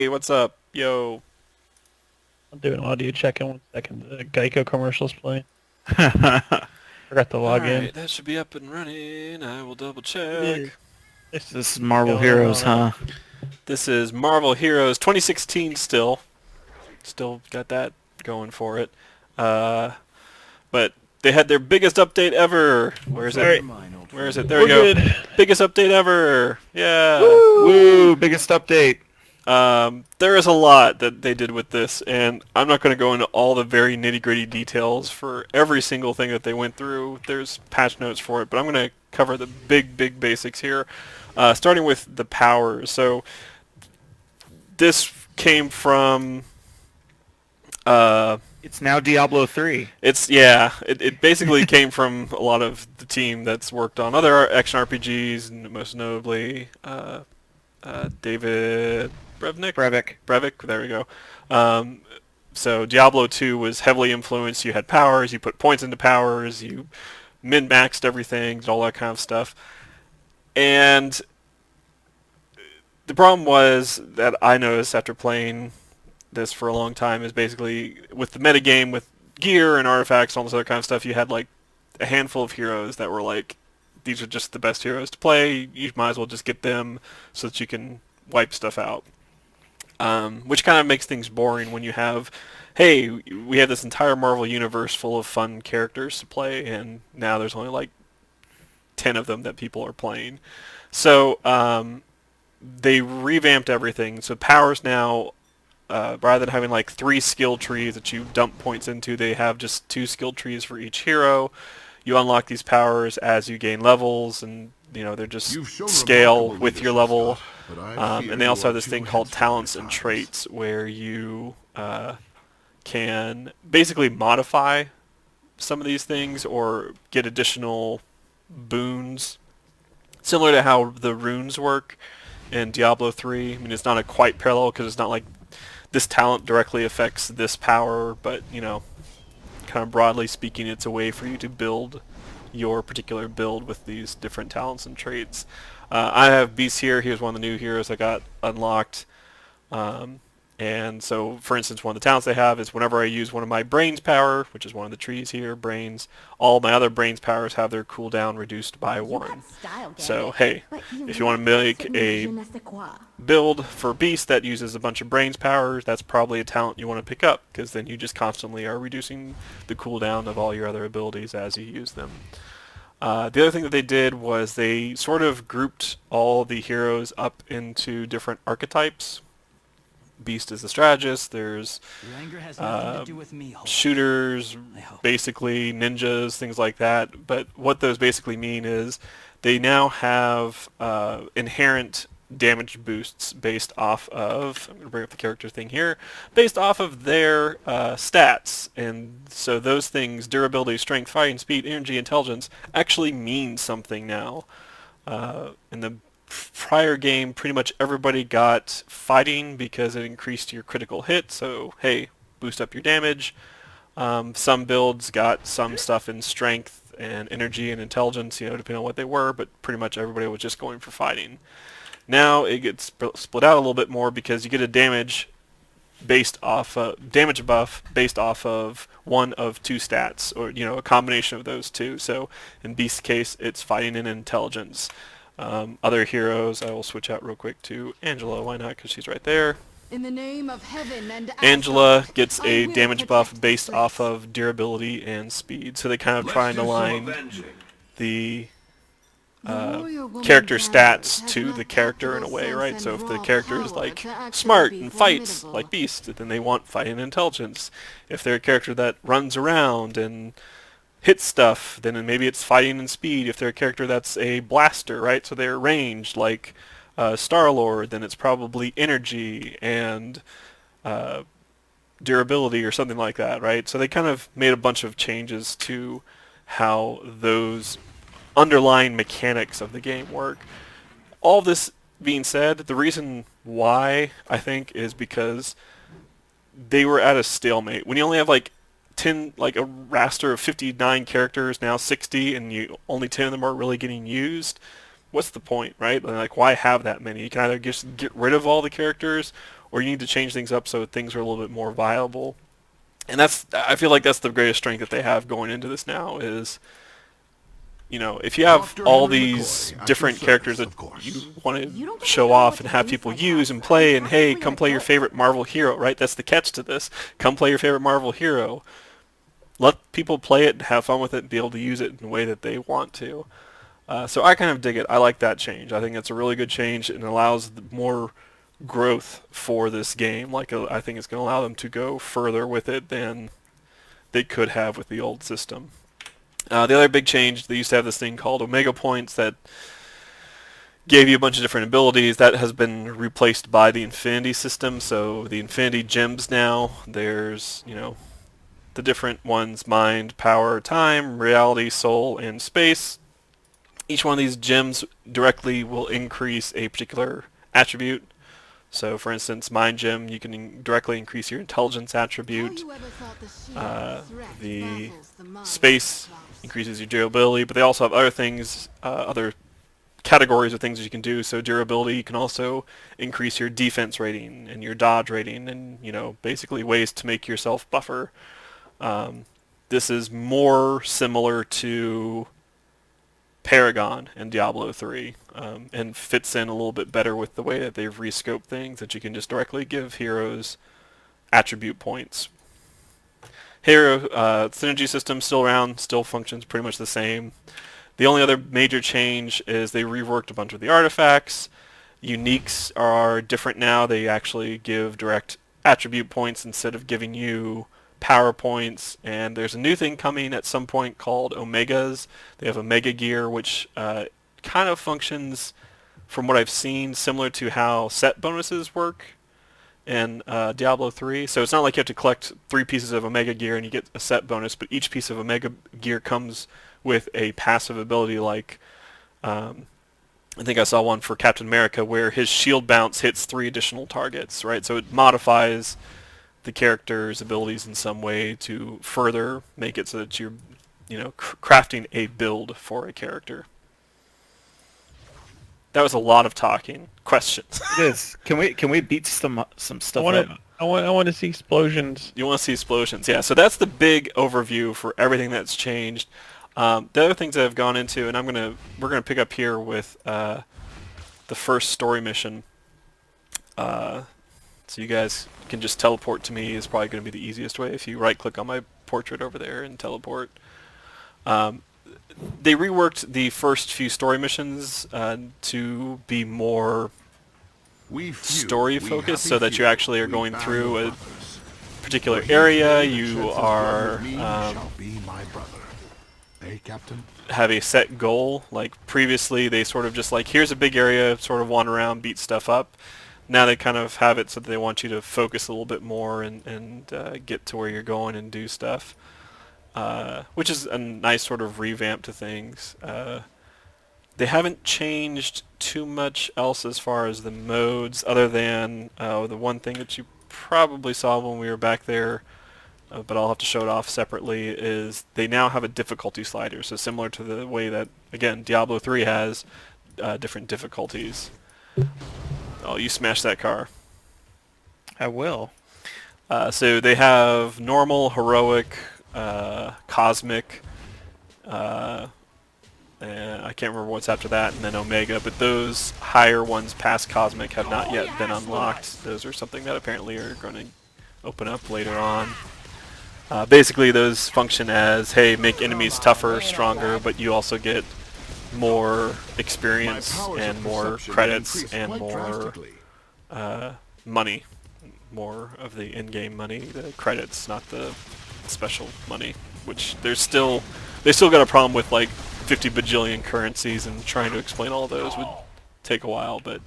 Hey, what's up? Yo. I'm doing audio checking 1 second. The Geico commercial's playing. Alright, Forgot to log in. that should be up and running. I will double It is. check. This This is is Marvel going Heroes, on. huh? This is Marvel Heroes 2016 still. Still got that going for it. Uh, but they had their biggest update ever. Where is All it? right, Where is it? There we we're go. good. Biggest update ever. Yeah. Woo! Biggest update. There is a lot that they did with this, and I'm not going to go into all the very nitty-gritty details for every single thing that they went through. There's patch notes for it, but I'm going to cover the big basics here, starting with the powers. So this came from, uh, It's now Diablo 3. it basically came from a lot of the team that's worked on other action RPGs, and most notably David Brevnik. Brevik. Brevik, there we go. Um, so Diablo 2 was heavily influenced. You had powers, you put points into powers, you min-maxed everything, all that kind of stuff. And the problem was that I noticed after playing this for a long time is basically with the metagame, with gear and artifacts and all this other kind of stuff, you had like a handful of heroes that were like, these are just the best heroes to play. You might as well just get them so that you can wipe stuff out. Which kind of makes things boring when you have, hey, we have this entire Marvel universe full of fun characters to play, and now there's only like 10 of them that people are playing. So they revamped everything. So powers now, rather than having like 3 skill trees that you dump points into, they have just 2 skill trees for each hero. You unlock these powers as you gain levels, and they're just You've shown scale remarkable with your leadership, level. Scott, but I fear And they you also have are this too thing called headstrong talents at and times. traits where you can basically modify some of these things or get additional boons, similar to how the runes work in Diablo 3. I mean, it's not a quite parallel because it's not like this talent directly affects this power, but kind of broadly speaking, it's a way for you to build your particular build with these different talents and traits. I have Beast here. He was one of the new heroes I got unlocked. Um, and so, for instance, one of the talents they have is whenever I use one of my brains power, which is one of the trees here, brains, all my other brains powers have their cooldown reduced by You got 1. style, So, Gambit. hey, But you if you want to lack a make certain a je ne sais quoi. build for Beast that uses a bunch of brains powers, that's probably a talent you want to pick up, because then you just constantly are reducing the cooldown of all your other abilities as you use them. The other thing that they did was they sort of grouped all the heroes up into different archetypes. Beast is the strategist. There's Your anger has nothing to do with me, Hulk. shooters, I hope. basically ninjas, things like that. But what those basically mean is they now have inherent damage boosts based off of, I'm going to bring up the character thing here, based off of their stats. And so those things, durability, strength, fighting, speed, energy, intelligence, actually mean something now. In the prior game, pretty much everybody got fighting because it increased your critical hit. So, hey, boost up your damage. Some builds got some stuff in strength and energy and intelligence, depending on what they were, but pretty much everybody was just going for fighting. Now it gets split out a little bit more because you get a damage buff based off of one of 2 stats, or a combination of those two. So in Beast's case, it's fighting and intelligence. Other heroes, I will switch out real quick to Angela. Why not? Because she's right there. In the name of heaven and Angela Asgard, gets I a will damage buff protect based the off place. of durability and speed. So they kind of try Let's and do some align avenging. the The warrior woman character Gambit stats has to enough the character in a tactical way, sense right? and So if the raw character is power like to actually smart be and fights formidable. like Beast, then they want fighting and intelligence. If they're a character that runs around and hits stuff, then maybe it's fighting and speed. If they're a character that's a blaster, right? So they're ranged like Star-Lord, then it's probably energy and uh, durability or something like that, right? So they kind of made a bunch of changes to how those underlying mechanics of the game work. All this being said, the reason why I think is because they were at a stalemate. When you only have like 10, like a raster of 59 characters, now 60, and you only 10 of them are really getting used, what's the point, right? Like, why have that many? You can either just get rid of all the characters, or you need to change things up so things are a little bit more viable. And I feel like that's the greatest strength that they have going into this now is, if you have Dr. all Henry these McCoy, at your different service, characters that of course. you want You don't to get to show tell me off what and to have do, people Psychopath. use and play, and hey, Practically come play your adult. favorite Marvel hero, right? That's the catch to this. Come play your favorite Marvel hero. Let people play it and have fun with it and be able to use it in the way that they want to. So I kind of dig it. I like that change. I think it's a really good change and allows more growth for this game. I think it's going to allow them to go further with it than they could have with the old system. The other big change, they used to have this thing called Omega Points that gave you a bunch of different abilities. That has been replaced by the Infinity system. So the Infinity Gems now, there's, the different ones: mind, power, time, reality, soul, and space. Each one of these gems directly will increase a particular attribute. So for instance, mind gem, you can directly increase your intelligence attribute. The space increases your durability, but they also have other things, other categories of things that you can do. So durability, you can also increase your defense rating and your dodge rating, and basically ways to make yourself buffer. This is more similar to Paragon and Diablo 3, and fits in a little bit better with the way that they've rescoped things, that you can just directly give heroes attribute points. Hero synergy system still around, still functions pretty much the same. The only other major change is they reworked a bunch of the artifacts. Uniques are different now. They actually give direct attribute points instead of giving you power points, and there's a new thing coming at some point called Omegas. They have Omega Gear, which kind of functions, from what I've seen, similar to how set bonuses work in Diablo 3. So it's not like you have to collect 3 pieces of Omega Gear and you get a set bonus, but each piece of Omega Gear comes with a passive ability, like I think I saw one for Captain America where his shield bounce hits 3 additional targets, right? So it modifies the character's abilities in some way to further make it so that you're, crafting a build for a character. That was a lot of talking. Questions? It is. Can we beat some stuff I up? want to see explosions. You want to see explosions? Yeah. So that's the big overview for everything that's changed. The other things that I've gone into, and we're gonna pick up here with the first story mission. So you guys can just teleport to me. Is probably going to be the easiest way if you right-click on my portrait over there and teleport. They reworked the first few story missions to be more story-focused, so that you actually are going through a particular area. You are have a set goal. Like previously, they sort of just like, here's a big area, sort of wander around, beat stuff up. Now they kind of have it so that they want you to focus a little bit more and get to where you're going and do stuff, which is a nice sort of revamp to things. They haven't changed too much else as far as the modes, other than the one thing that you probably saw when we were back there, but I'll have to show it off separately, is they now have a difficulty slider. So similar to the way that, again, Diablo 3 has different difficulties. Oh, you smashed that car. I will. So they have normal, heroic, cosmic, and I can't remember what's after that, and then Omega, but those higher ones past cosmic have not yet been unlocked. Those are something that apparently are going to open up later on. Basically those function as, hey, make enemies tougher, stronger, but you also get more experience and more credits and more money, more of the in-game money, the credits, not the special money, which they still got a problem with, like 50 bajillion currencies, and trying to explain all those would take a while, but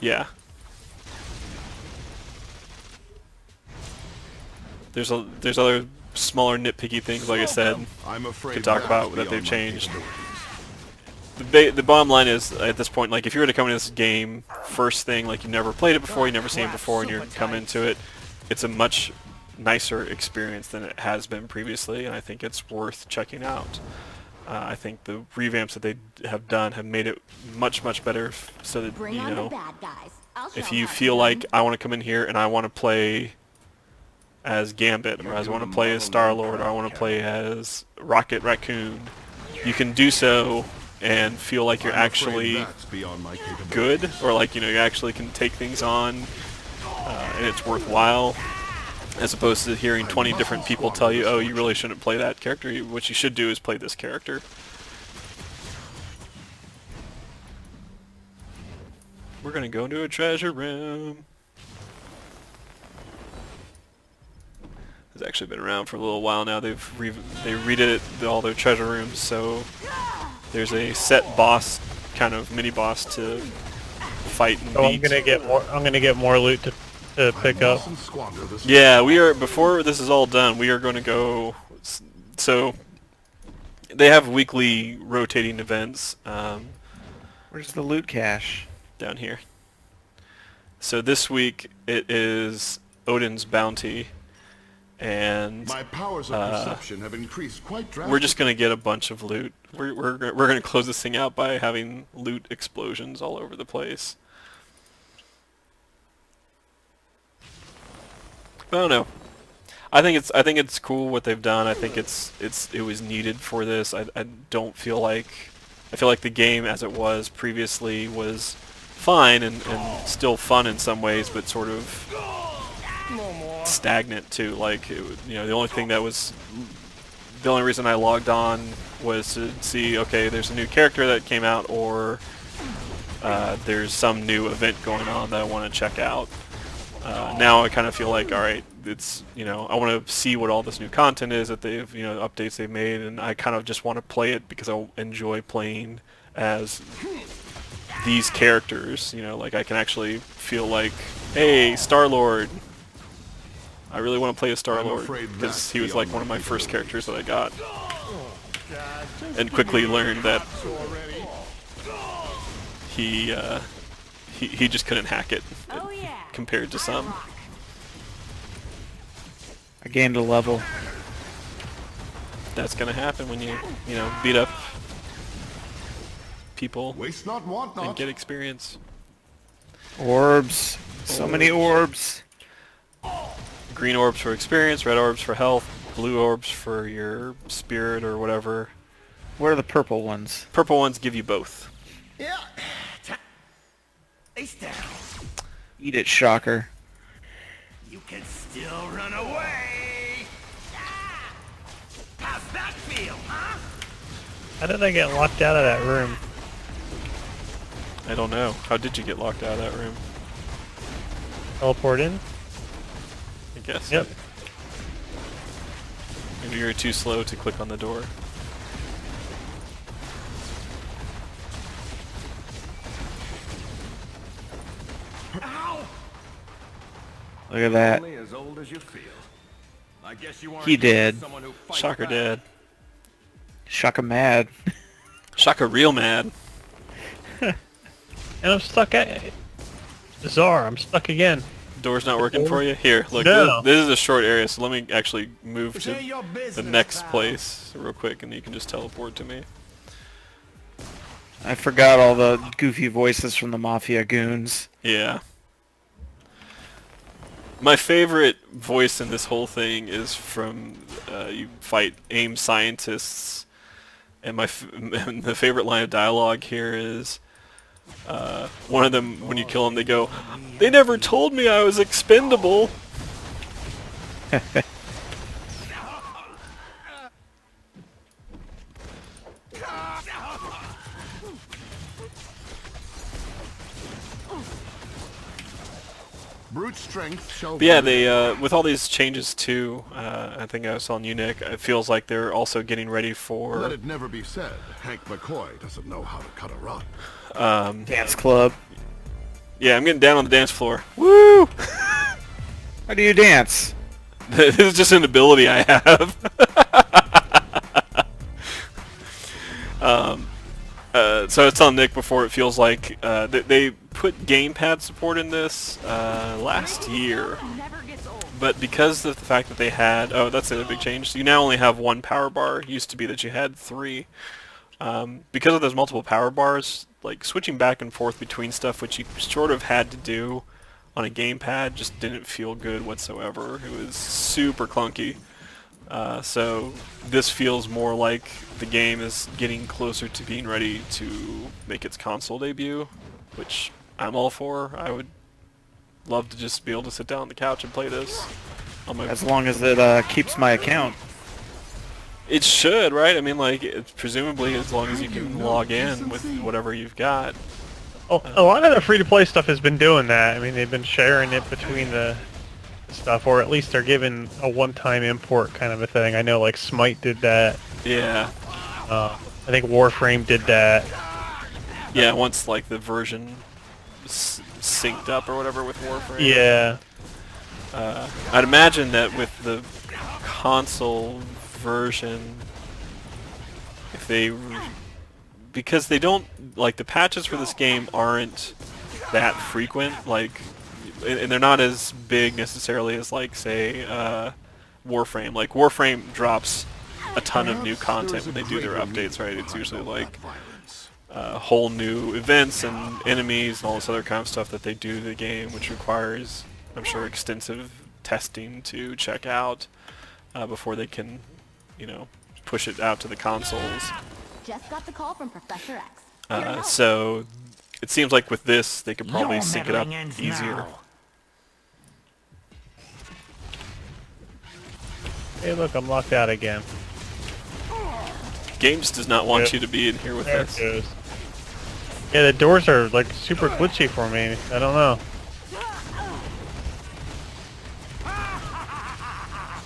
yeah. There's other smaller nitpicky things, like I said, to talk about that they've changed. The bottom line is, at this point, like if you were to come into this game first thing, like you've never played it before, you've never seen it before, and you're come into it, it's a much nicer experience than it has been previously, and I think it's worth checking out. I think the revamps that they have done have made it much better, so that Bring on the bad guys. if you feel like I want to come in here and I want to play as Gambit, or I want to play as Star-Lord, or I want to play as Rocket Raccoon, you can do so and feel like you're actually good, or like, you know, you actually can take things on and it's worthwhile, as opposed to hearing 20 different people tell you, oh, you really shouldn't play that character. What you should do is play this character. We're gonna go into a treasure room. It's actually been around for a little while now. They redid it, all their treasure rooms, so there's a set boss, kind of mini boss to fight and beat. I'm gonna get more loot to pick up. Yeah, we are. Before this is all done, we are going to go. So they have weekly rotating events. Where's the loot cache? Down here. So this week it is Odin's Bounty, and my powers of perception have increased quite drastically. we're just gonna get a bunch of loot. We're gonna close this thing out by having loot explosions all over the place. I don't know. I think it's cool what they've done. I think it was needed for this. I don't feel like, I feel like the game as it was previously was fine and still fun in some ways, but sort of stagnant too. Like, you know, the only reason I logged on was to see, okay, there's a new character that came out, or there's some new event going on that I want to check out. Now I kind of feel like, all right, it's, you know, I want to see what all this new content is that they've, you know, updates they've made, and I kind of just want to play it because I enjoy playing as these characters. You know, like I can actually feel like, hey, Star-Lord. I really want to play as Star-Lord because he was like one of my first characters that I got, and quickly learned that he just couldn't hack it compared to some. I gained a level. That's gonna happen when you know, beat up people Waste not, want not. and get experience. Orbs. So many orbs. Green orbs for experience, red orbs for health, blue orbs for your spirit or whatever. What are the purple ones? Purple ones give you both. Yeah. Face down. Eat it, Shocker. You can still run away. Ah! How's that feel, huh? How did I get locked out of that room? I don't know. How did you get locked out of that room? Teleport in? I guess. Yep. Maybe you're too slow to click on the door. Ow! Look at that. Only as old as you feel. I guess you aren't He did. someone who fights Shocker back. dead. Shocker mad. Shocker real mad. And I'm stuck at Bizarre, I'm stuck again. Door's not working for you? Here, look, No. this is a short area, so let me actually move This to ain't your the business, next pal. place real quick, and you can just teleport to me. I forgot all the goofy voices from the Mafia goons. Yeah. My favorite voice in this whole thing is from, you fight AIM scientists, and and the favorite line of dialogue here is, one of them, when you kill them, they go, "They never told me I was expendable." Brute strength shall. But yeah, they with all these changes too, I think I was telling you, Nick, it feels like they're also getting ready Let for it never be said, Hank McCoy doesn't know how to cut a run. Dance club. yeah, I'm getting down on the dance floor. Woo! How do you dance? This is just an ability I have. So I was telling Nick before, it feels like they put gamepad support in this last year, but because of the fact that they had, oh, that's the other big change. So you now only have one power bar. It used to be that you had three. because of those multiple power bars, like switching back and forth between stuff, which you sort of had to do on a gamepad, just didn't feel good whatsoever. It was super clunky. So this feels more like the game is getting closer to being ready to make its console debut, which I'm all for. I would love to just be able to sit down on the couch and play this on my... As long as it keeps my account. It should, right? I mean, like, it's presumably as long as you can log in with whatever you've got. Oh, a lot of the free-to-play stuff has been doing that. I mean, they've been sharing it between the stuff, or at least they're giving a one-time import kind of a thing. I know, like, Smite did that. Yeah. I think Warframe did that. Yeah, once, like, the version synced up or whatever with Warframe. Yeah. I'd imagine that with the console version, if they... because they don't... like, the patches for this game aren't that frequent, like... and they're not as big necessarily as, like, say, Warframe. Like, Warframe drops a ton of new content when they do their updates, right? It's usually, like, whole new events and enemies and all this other kind of stuff that they do to the game, which requires, I'm sure, extensive testing to check out before they can, you know, push it out to the consoles. Just got the call from Professor X. So it seems like with this, they could probably sync it up easier. Hey, look, I'm locked out again. Games does not want you to be in here with There us. it goes. Yeah, the doors are, like, super glitchy for me. I don't know.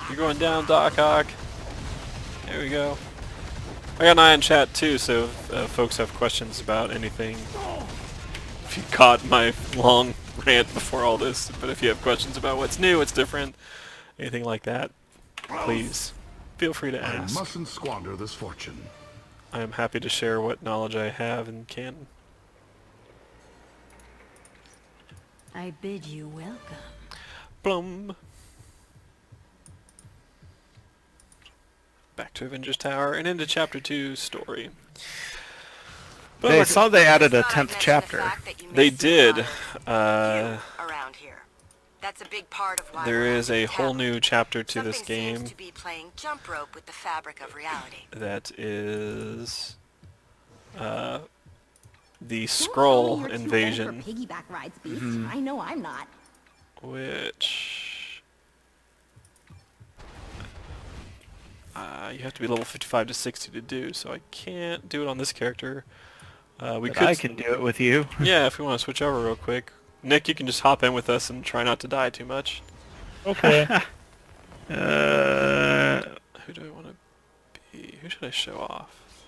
You're going down, Doc Ock. There we go. I got an eye on chat too, so if folks have questions about anything, if you caught my long rant before all this, but if you have questions about what's new, what's different, anything like that, please feel free to I ask. mustn't squander this fortune. I am happy to share what knowledge I have and can. I bid you welcome. Blum. Back to Avengers Tower and into Chapter 2 story. But I saw they added a 10th chapter. they did. Around here. That's a big part of why There we're is a in whole town. new chapter to this Something game seems to be playing jump rope with the fabric of reality. that is the Don't Skrull tell me you're too old invasion, for piggyback rides, Beast. I know I'm not. which you have to be level 55 to 60 to do, so I can't do it on this character. We But could, I can do it with you. yeah, if we want to switch over real quick. Nick, you can just hop in with us and try not to die too much. Okay. Who do I want to be? Who should I show off?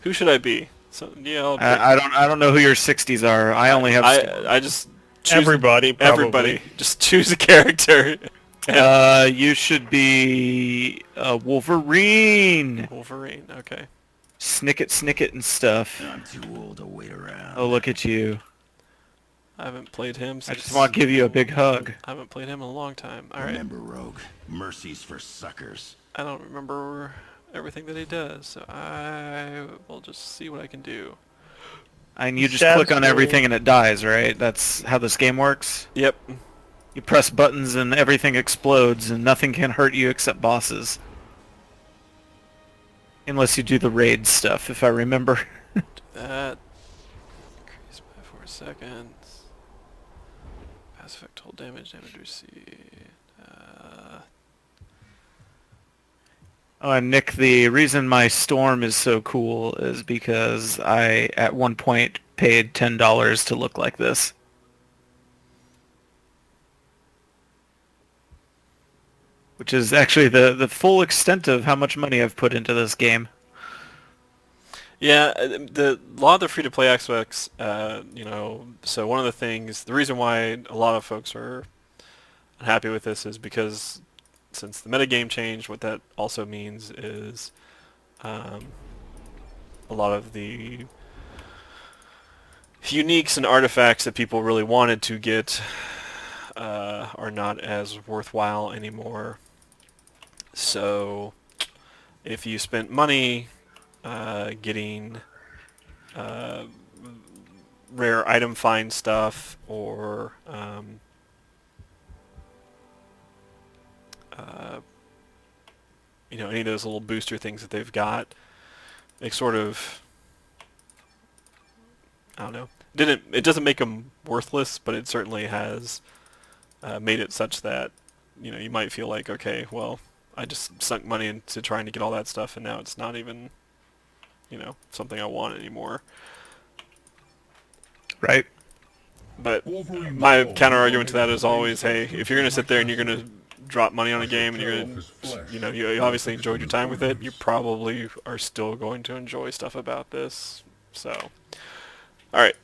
Who should I be? So yeah, I'll pick- I don't know who your 60s are. I only have. I just choose Everybody, probably. everybody. Just choose a character. You should be Wolverine. Wolverine. Okay. Snicket and stuff. I'm too old to wait around. Oh, look at you. I haven't played him I since. just want to give you a big hug. I haven't played him in a long time. All right. Remember, Rogue, mercy's for suckers. I don't remember everything that he does, so I will just see what I can do. And you just Stabs click on you. everything and it dies, right? That's how this game works? Yep. You press buttons and everything explodes and nothing can hurt you except bosses. Unless you do the raid stuff, if I remember. That. Increase by 4 seconds. Pass effect, hold damage received. Oh, and Nick, the reason my storm is so cool is because I, at one point, paid $10 to look like this. Which is actually the full extent of how much money I've put into this game. Yeah, a lot of the free-to-play aspects, you know, so one of the things, the reason why a lot of folks are unhappy with this is because since the metagame changed, what that also means is a lot of the uniques and artifacts that people really wanted to get are not as worthwhile anymore. So if you spent money getting rare item find stuff, or any of those little booster things that they've got. They sort of, I don't know. It doesn't make them worthless, but it certainly has made it such that you might feel like, okay, well, I just sunk money into trying to get all that stuff, and now it's not even something I want anymore. Right. But my counter argument to that is always, hey, if you're going to sit there and you're going to drop money on a game and you're going to, you obviously enjoyed your time with it, you probably are still going to enjoy stuff about this. So, all right.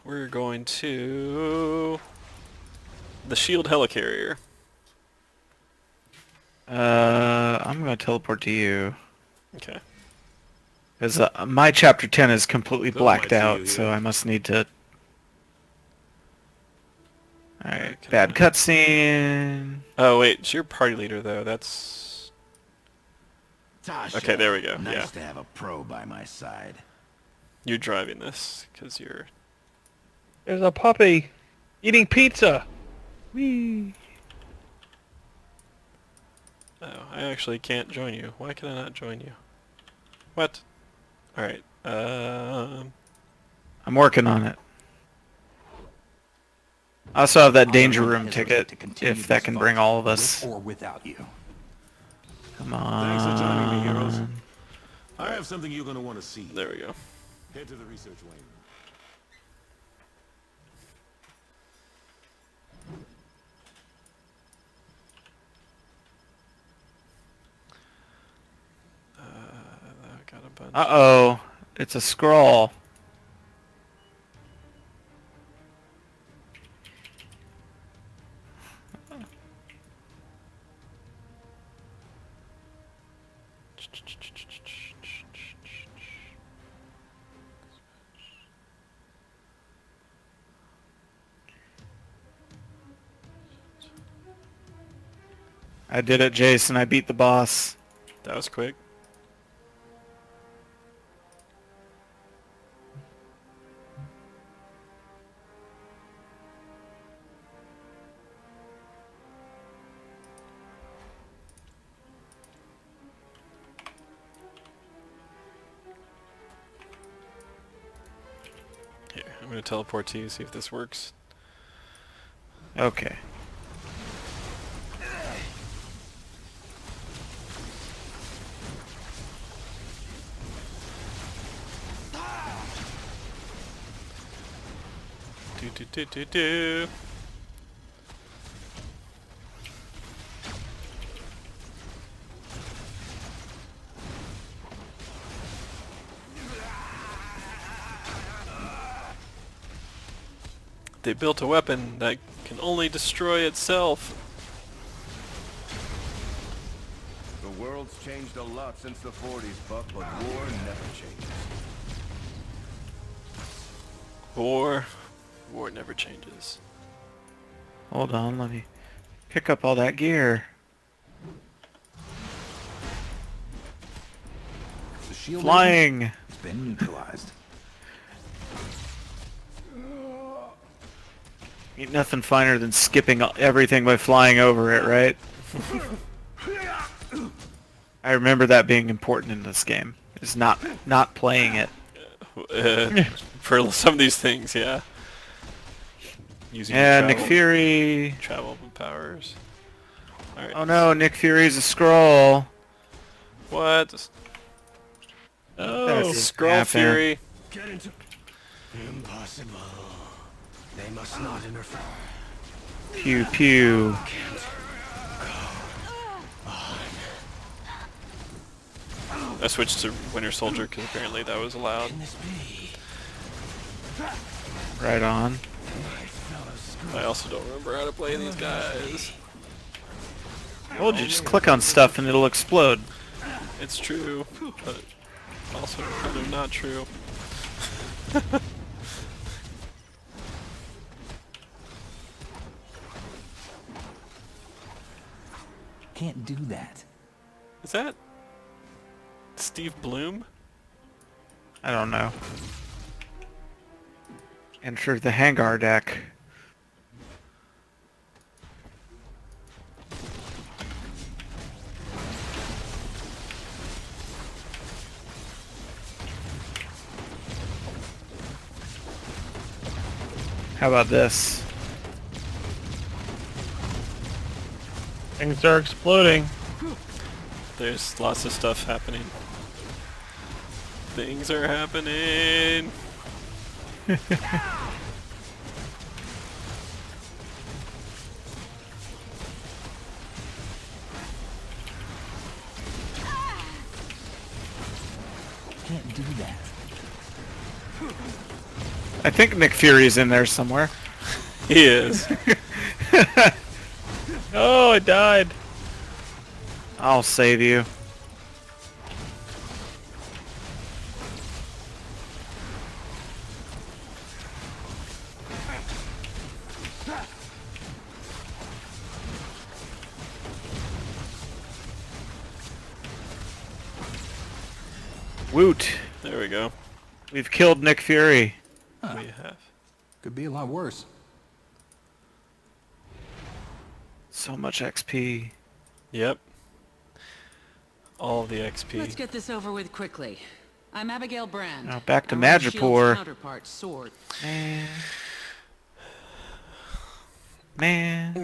We're going to the Shield Helicarrier. I'm gonna teleport to you. Okay. Because my chapter 10 is completely blacked out, so I must need to... Alright, Okay. bad cutscene. Oh, wait, it's your party leader, though. That's... Tasha, Okay, there we go. Nice Yeah. to have a pro by my side. You're driving this, because you're... There's a puppy eating pizza. Whee! Oh, I actually can't join you. Why can I not join you? What? Alright, I'm working on it. I also have that danger room ticket, if that can bring all of us. With or without you. Come on. Thanks for joining me, heroes. I have something you're gonna want to see. there we go. Head to the research wing. I got a bunch. Uh-oh. It's a scroll. I did it, Jason. I beat the boss. That was quick. Here, I'm going to teleport to you, see if this works. Okay. Do. They built a weapon that can only destroy itself. The world's changed a lot since the 40s, Buck, but war never changes. War never changes. Hold on, let me pick up all that gear. The shield Flying! has been neutralized. Ain't nothing finer than skipping everything by flying over it, right? I remember that being important in this game. Is not playing it. For some of these things, yeah. Using Yeah, your Nick Fury. travel powers. All right. Oh no, Nick Fury's a scroll. What? Oh, That's Scroll happened. Fury. Get into... Impossible. They must not interfere. Pew pew. I switched to Winter Soldier because apparently that was allowed. Right on. I also don't remember how to play these guys. Well, you just click on stuff and it'll explode. It's true, but also kind of not true. Can't do that. Is that Steve Bloom? I don't know. Enter the hangar deck. How about this? Things are exploding. There's lots of stuff happening. Things are happening. Can't do that. I think Nick Fury's in there somewhere. He is. Oh, I died. I'll save you. Woot! There we go. We've killed Nick Fury. We have. Could be a lot worse. So much XP. Yep. All the XP. Let's get this over with quickly. I'm Abigail Brand. Now back to I run the Shield's Madripoor. counterpart, Sword. Man.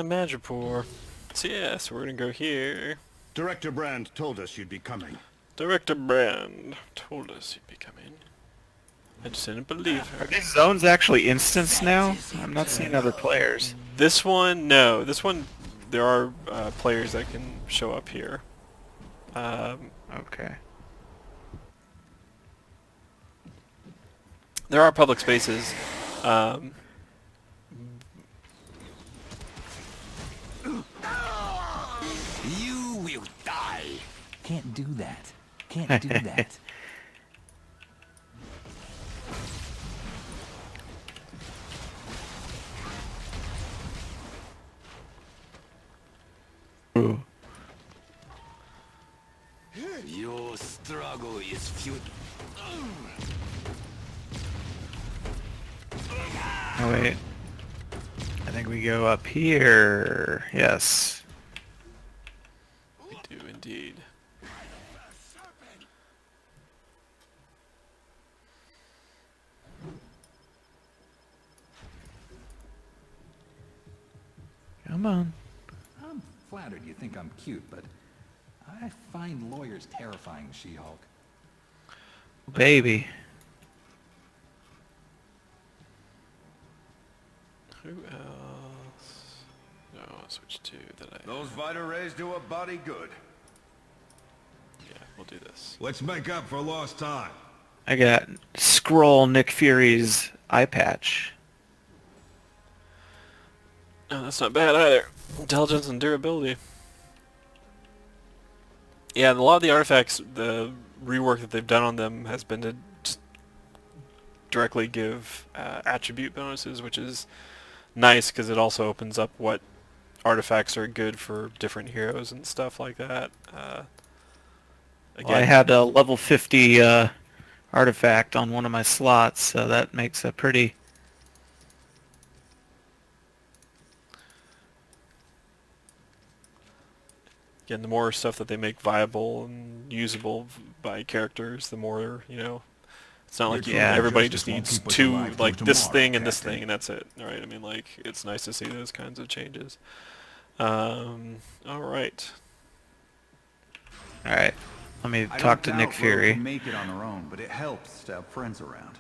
Madripoor. So yeah, so we're gonna go here. Director Brand told us you'd be coming. Director Brand told us you'd be coming. I just didn't believe her. Are these zones actually instanced now? I'm not seeing other players. This one, no. This one, there are players that can show up here. Okay. There are public spaces. You will die. Can't do that. Can't do that. Ooh. Your struggle is futile. Oh wait. I think we go up here. Yes. We do indeed. Come on. I'm flattered you think I'm cute, but I find lawyers terrifying, She-Hulk. Baby. Who else? No, I'll switch to that I... Those Vita rays do a body good. Yeah, we'll do this. Let's make up for lost time. I got Scroll Nick Fury's eye patch. Oh, that's not bad either. Intelligence and durability. Yeah, and a lot of the artifacts, the rework that they've done on them has been to just directly give attribute bonuses, which is nice because it also opens up what artifacts are good for different heroes and stuff like that. Again, Well, I had a level 50 artifact on one of my slots, so that makes a pretty... Again, the more stuff that they make viable and usable by characters, the more, you know, it's not like Yeah. everybody just Justice won't needs keep us two, alive like till this tomorrow, thing and this Captain. thing and that's it, right? I mean, like, it's nice to see those kinds of changes. Alright. Alright, let me I talk don't to Nick doubt Rogue Fury. can make it on their own, but it helps to have friends around.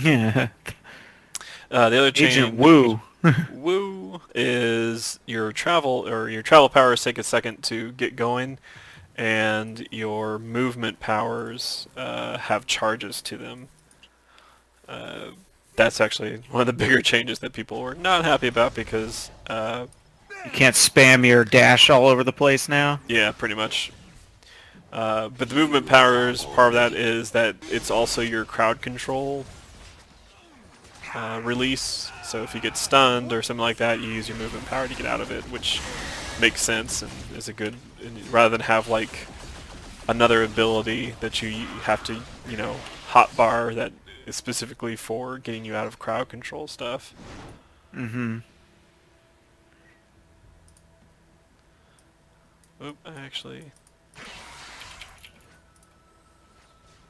Yeah. The other change, Agent Wu. Woo, is your travel powers take a second to get going, and your movement powers have charges to them. That's actually one of the bigger changes that people were not happy about because, You can't spam your dash all over the place now. yeah, pretty much. But the movement powers, part of that is that it's also your crowd control release. So if you get stunned or something like that, you use your movement power to get out of it, which makes sense and is a good, rather than have like another ability that you have to, you know, hotbar that is specifically for getting you out of crowd control stuff. Mm-hmm. Oop, I actually...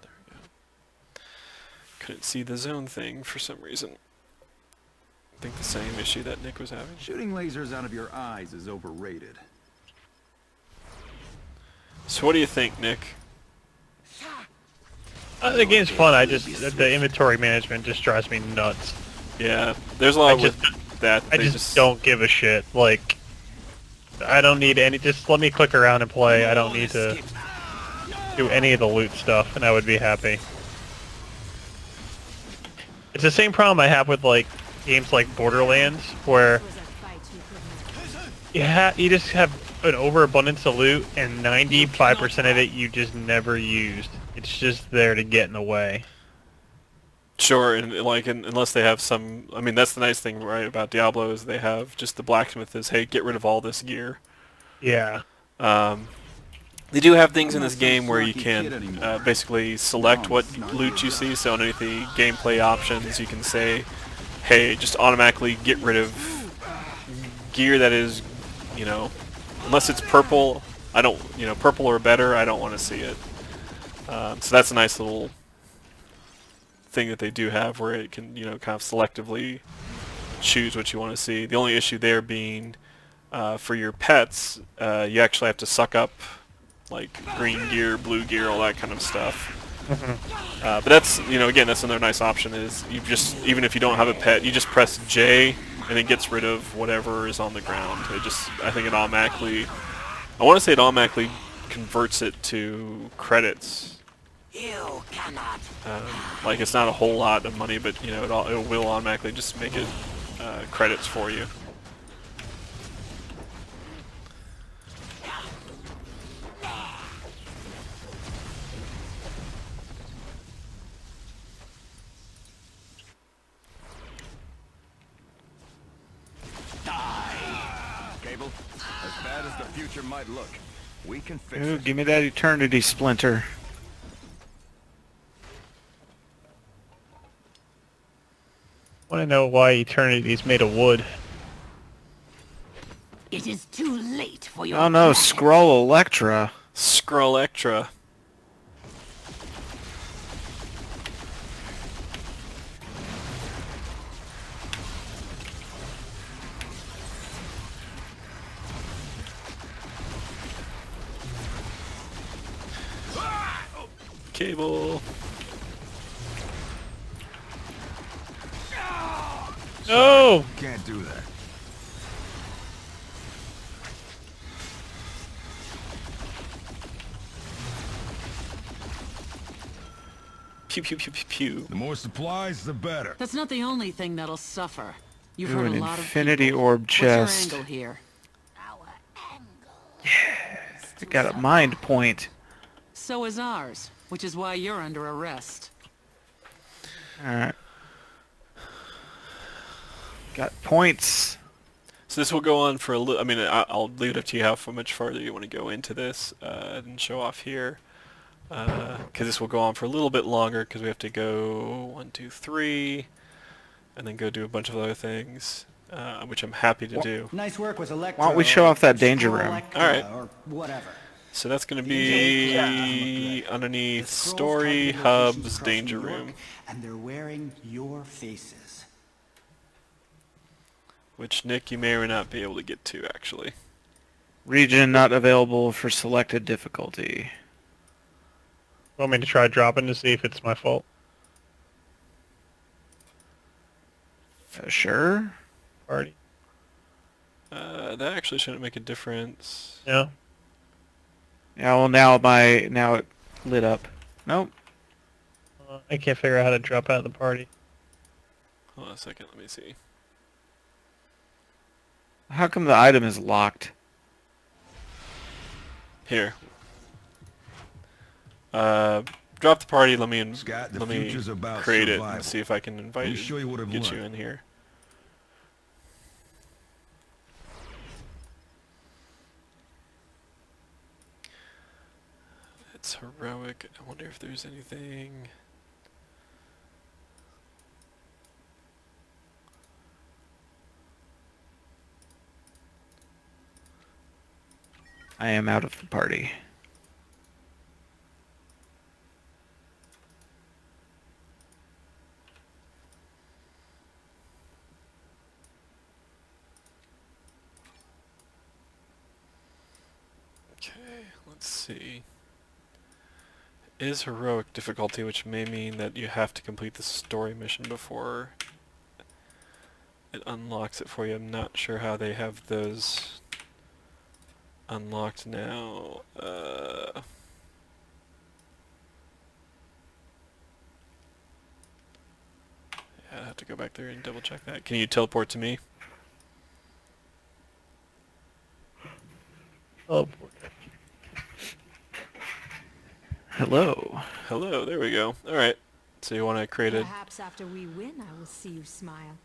There we go. Couldn't see the zone thing for some reason. I think the same issue that Nick was having. Shooting lasers out of your eyes is overrated. So what do you think, Nick? The game's fun. The inventory management just drives me nuts. Yeah, there's a lot with that. I just don't give a shit. Like, I don't need any. Just let me click around and play. I don't need to do any of the loot stuff, and I would be happy. It's the same problem I have with like games like Borderlands, where you just have an overabundance of loot, and 95% of it you just never used. It's just there to get in the way. Sure, and like unless they have some, I mean that's the nice thing, right, about Diablo is they have just the blacksmith is, hey, get rid of all this gear. Yeah. They do have things in this game where you can basically select what loot you see, so underneath the gameplay options you can say, hey, just automatically get rid of gear that is, you know, unless it's purple, I don't, you know, purple or better, I don't want to see it. So that's a nice little thing that they do have where it can, you know, kind of selectively choose what you want to see. The only issue there being for your pets, you actually have to suck up like green gear, blue gear, all that kind of stuff. But that's, you know, again, that's another nice option is you just, even if you don't have a pet, you just press J and it gets rid of whatever is on the ground. It just, I think it automatically, I want to say it automatically converts it to credits. You cannot. Like it's not a whole lot of money, but you know it will automatically just make it credits for you. Cable, as bad as the future might look, we can fix Ooh, it. give me that eternity splinter. I want to know why Eternity is made of wood. It is too late for your Oh no, plans. Scroll Electra. Scrollectra. Cable. No! Can't do that. Pew pew pew pew pew. The more supplies, the better. That's not the only thing that'll suffer. You've Ooh, heard an a lot of infinity people. orb What's your chest. angle here? I got a mind point. So is ours, which is why you're under arrest. Alright. Got points. So this will go on for a little. I mean, I'll leave it up to you how much farther you want to go into this and show off here, because this will go on for a little bit longer because we have to go 1, 2, 3, and then go do a bunch of other things, which I'm happy to do. Nice work with Electro. Why don't we show off that danger room? Electra, All right. Or whatever. So that's going to be underneath Story Hub's Danger Room, And they're wearing your faces. which Nick, you may or may not be able to get to actually. Region not available for selected difficulty. Want me to try dropping to see if it's my fault? Sure. Party. That actually shouldn't make a difference. Yeah. Yeah, well now it lit up. Nope. I can't figure out how to drop out of the party. Hold on a second, let me see. How come the item is locked? Here. drop the party. Let me Scott, the let me future's about create it survival. and see if I can invite Let me show you what I've get you learned. in here. It's heroic. I wonder if there's anything. I am out of the party. Okay, let's see. Is heroic difficulty, which may mean that you have to complete the story mission before it unlocks it for you. I'm not sure how they have those unlocked now. Yeah, I have to go back there and double check that. Can you teleport to me? Teleport. Hello. Hello, there we go. Alright, so you want to create a... Perhaps after we win, I will see you smile.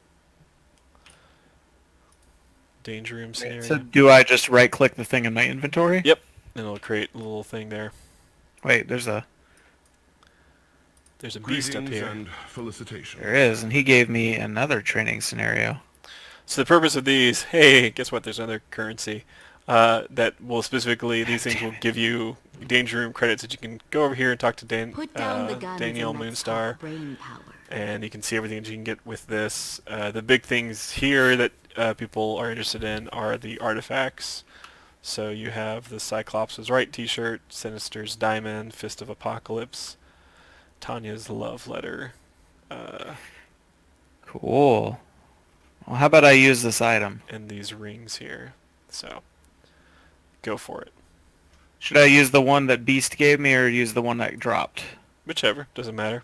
danger room scenario? So do I just right-click the thing in my inventory? Yep, and it'll create a little thing there. Wait, there's a beast up Greetings here. and felicitations. there is, and he gave me another training scenario. So the purpose of these, hey, guess what? There's another currency that will specifically, these things will give you danger room credits that you can go over here and talk to Put down the guns Danielle and let's Moonstar, talk brain power. and you can see everything that you can get with this. The big things here that people are interested in are the artifacts. So you have the Cyclops is Right t-shirt, Sinister's Diamond, Fist of Apocalypse, Tanya's Love Letter. Cool. Well, how about I use this item? And these rings here. So go for it. Should I use the one that Beast gave me or use the one that dropped? Whichever, doesn't matter.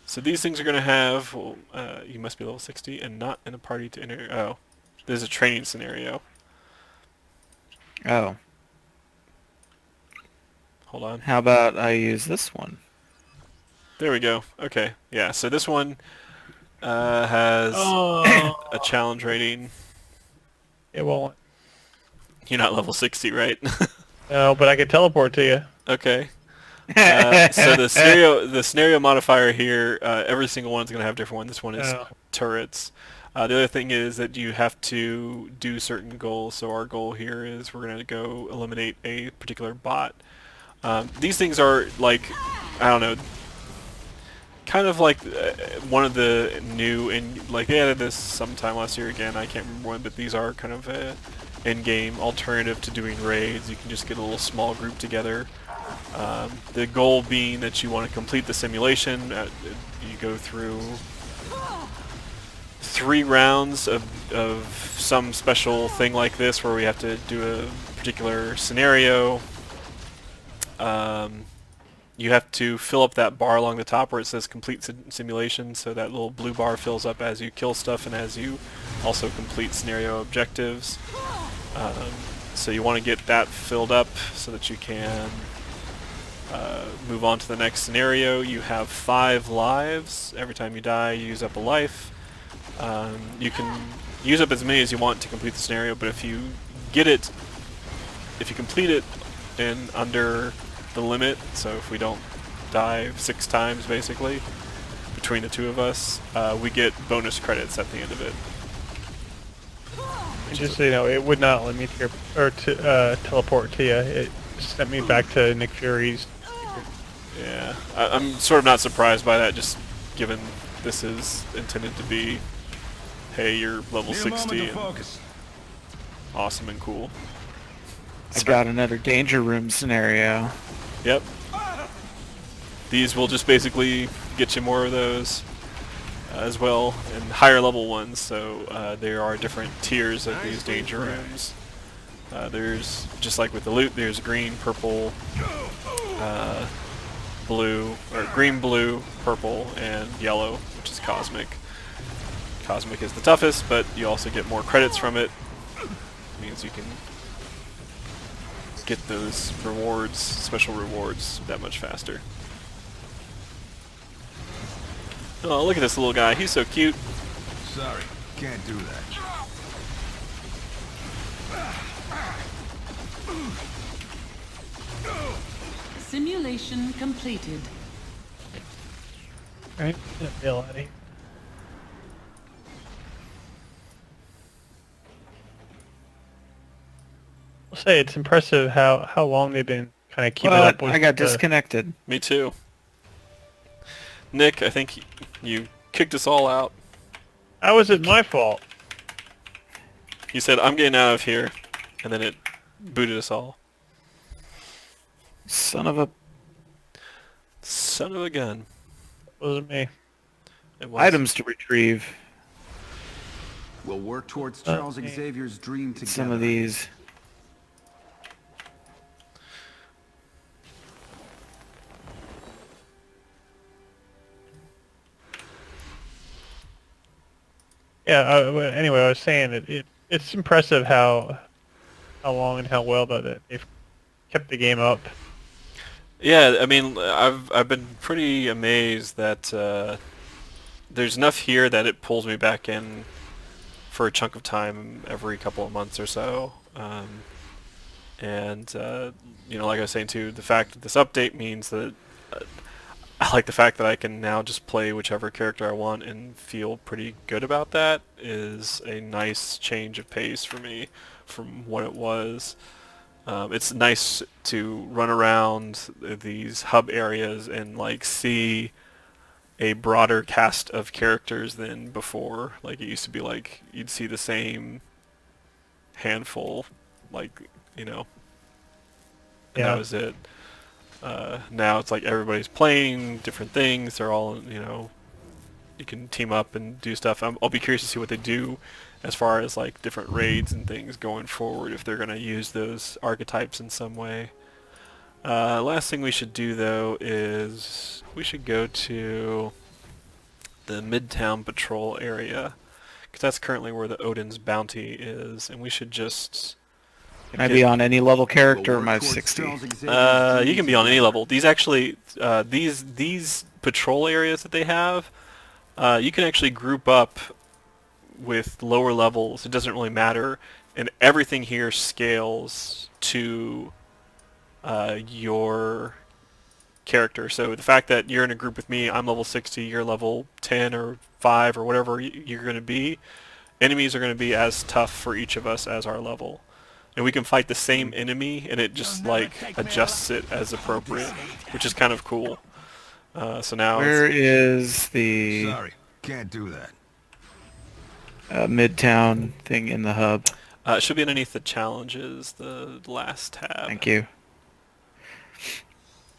So these things are going to have, well, you must be level 60 and not in a party to enter. Oh, there's a training scenario. Oh. Hold on. How about I use this one? There we go. Okay, yeah, so this one has a challenge rating. It won't. You're not level 60, right? No, but I could teleport to you. Okay. So the scenario modifier here, every single one's going to have a different one. This one is turrets. The other thing is that you have to do certain goals. So our goal here is we're going to go eliminate a particular bot. These things are like, I don't know, kind of like one of the new, and like they added this sometime last year again, I can't remember when, but these are kind of a in-game alternative to doing raids. You can just get a little small group together. The goal being that you want to complete the simulation. You go through 3 rounds of some special thing like this where we have to do a particular scenario. You have to fill up that bar along the top where it says complete simulation, so that little blue bar fills up as you kill stuff and as you also complete scenario objectives. So you want to get that filled up so that you can move on to the next scenario. You have 5 lives. Every time you die, you use up a life. You can use up as many as you want to complete the scenario, but if you complete it in under the limit, so if we don't die 6 times basically between the two of us, we get bonus credits at the end of it. And just so you know, it would not let me teleport to you. It sent me back to Nick Fury's. Yeah, I'm sort of not surprised by that, just given this is intended to be, hey, you're level 60 and awesome and cool. I got another danger room scenario. Yep. These will just basically get you more of those as well, and higher level ones, so there are different tiers of these danger rooms. There's, just like with the loot, there's green, purple, blue, or green, blue, purple, and yellow, which is cosmic. Cosmic is the toughest, but you also get more credits from it. It means you can get those rewards, special rewards, that much faster. Oh, look at this little guy. He's so cute. Sorry, can't do that. Simulation completed. Alright, Bill out of here. I'll say it's impressive how long they've been kind of keeping up with. I got disconnected. Me too. Nick, I think you kicked us all out. How is it my fault? You said, I'm getting out of here, and then it booted us all. Son of a... Son of a gun. Wasn't me. It was. Items to retrieve. We'll work towards Charles Okay. Xavier's dream together. Some of these. Yeah. Anyway, I was saying it's impressive how long and how well that they've kept the game up. Yeah, I mean, I've been pretty amazed that there's enough here that it pulls me back in for a chunk of time every couple of months or so. And you know, like I was saying too, the fact that this update means that I like the fact that I can now just play whichever character I want and feel pretty good about that is a nice change of pace for me from what it was. It's nice to run around these hub areas and like see a broader cast of characters than before. Like it used to be like you'd see the same handful, like, you know, and Yeah. that was it. Now it's like everybody's playing different things. They're all, you know, you can team up and do stuff. I'll be curious to see what they do as far as like different raids and things going forward, if they're going to use those archetypes in some way. Last thing we should do though is we should go to the Midtown Patrol area, because that's currently where the Odin's Bounty is, and we should just... Can I be on any level character, or am I 60? You can be on any level. These actually, these patrol areas that they have, you can actually group up with lower levels. It doesn't really matter, and everything here scales to your character. So the fact that you're in a group with me, I'm level 60, you're level 10 or 5 or whatever you're going to be, enemies are going to be as tough for each of us as our level. And we can fight the same enemy, and it just like adjusts it as appropriate, which is kind of cool. So now Where is the Sorry, can't do that. Midtown thing in the hub? it should be underneath the challenges, the last tab. Thank you.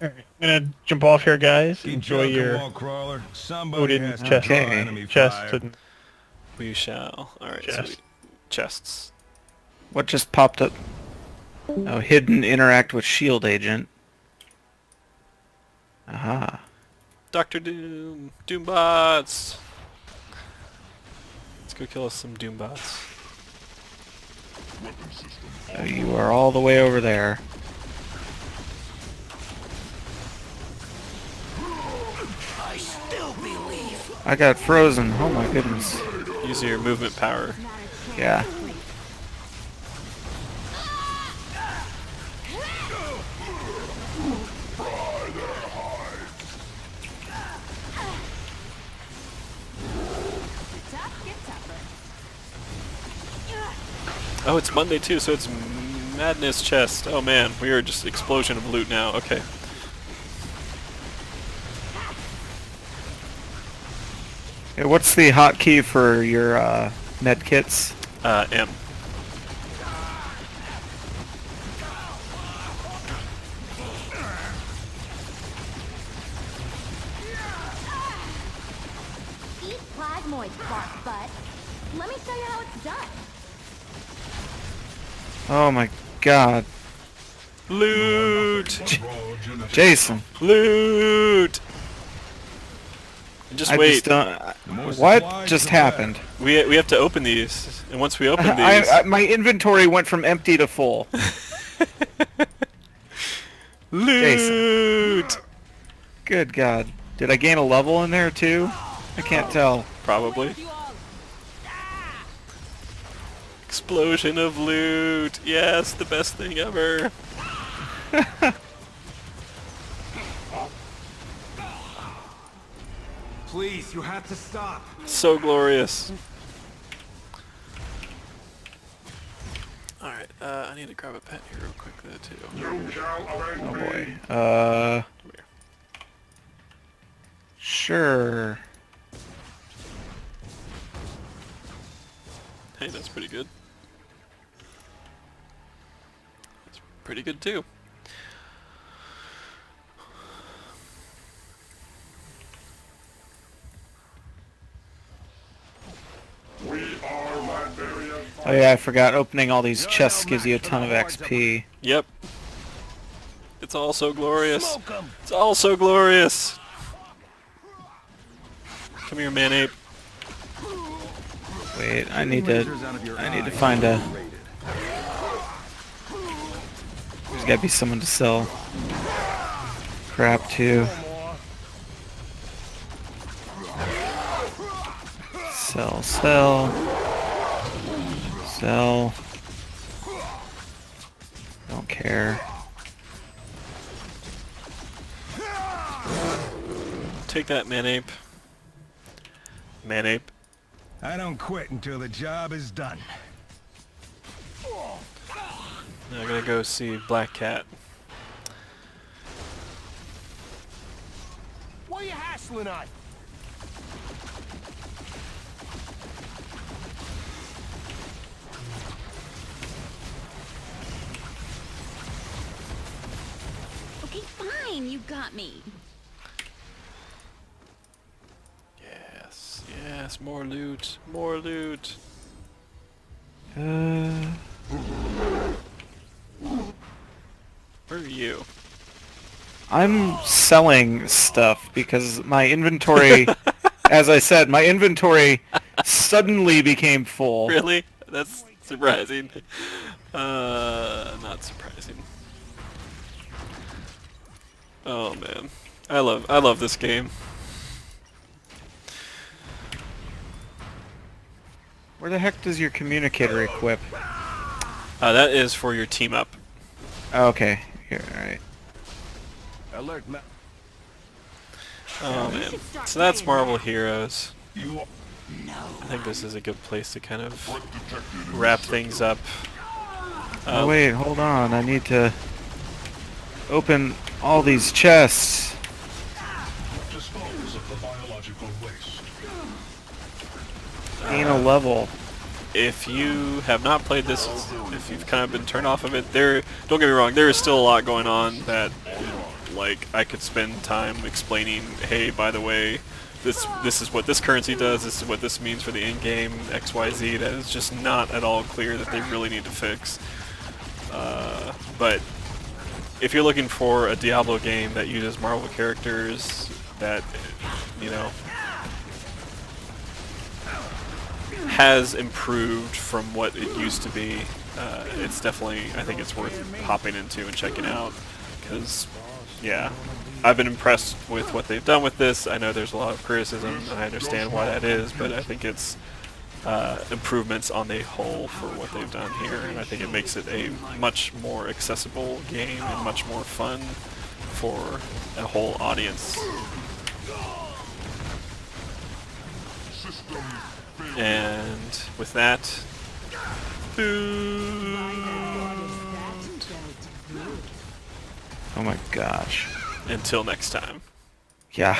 Alright, I'm gonna jump off here, guys. Keep Enjoy trucking, your wall crawler. Somebody Odin has to chest, draw enemy chest fire. and We shall. Alright, so Chest. chests. What just popped up? Oh, hidden interact with shield agent. Aha. Dr. Doom! Doombots! Let's go kill us some Doombots. Oh, you are all the way over there. I still believe. I got frozen. Oh my goodness. Use your movement power. Yeah. Oh, it's Monday too, so it's Madness Chest. Oh man, we are just explosion of loot now. Okay. Hey, what's the hotkey for your med kits? M. Eat plasmoid, bark butt. Let me show you how it's done. Oh my god. Loot! Jason. Loot! Just I wait. just don't... What just happened? We have to open these, and once we open these... My inventory went from empty to full. Loot! Good God. Did I gain a level in there too? I can't tell. Probably. Explosion of loot! Yes, the best thing ever! Please, you have to stop. So glorious. Alright, I need to grab a pet here real quick though too. Oh boy. Come here. Sure. Hey, that's pretty good. That's pretty good too. Oh yeah, I forgot. Opening all these chests gives you a ton of XP. Yep. It's all so glorious. It's all so glorious. Come here, man ape. Wait, I need to find a. There's gotta be someone to sell crap to. Sell, sell. Sell. Don't care. Take that, man ape. Man ape. I don't quit until the job is done. Now I'm gonna go see Black Cat. What are you hassling on? Okay, fine, you got me. Yes, yes, more loot, more loot. Uh. Where are you? I'm selling stuff because my inventory, as I said, my inventory suddenly became full. Really? That's surprising. Not surprising. Oh man, I love this game. Where the heck does your communicator equip? That is for your team up. Oh, okay, here, alright. Alert, Oh man, so that's Marvel Heroes. I think this is a good place to kind of wrap things up. Oh wait, hold on, I need to open all these chests. Gain a level. If you have not played this, if you've kind of been turned off of it, don't get me wrong, there is still a lot going on that, like, I could spend time explaining, hey, by the way, this is what this currency does, this is what this means for the in-game, XYZ, that is just not at all clear that they really need to fix. But if you're looking for a Diablo game that uses Marvel characters, that, you know, has improved from what it used to be, it's definitely, I think it's worth hopping into and checking out, because, yeah, I've been impressed with what they've done with this. I know there's a lot of criticism, and I understand why that is, but I think it's improvements on the whole for what they've done here, and I think it makes it a much more accessible game and much more fun for a whole audience. And with that, Oh my gosh. until next time. Yeah.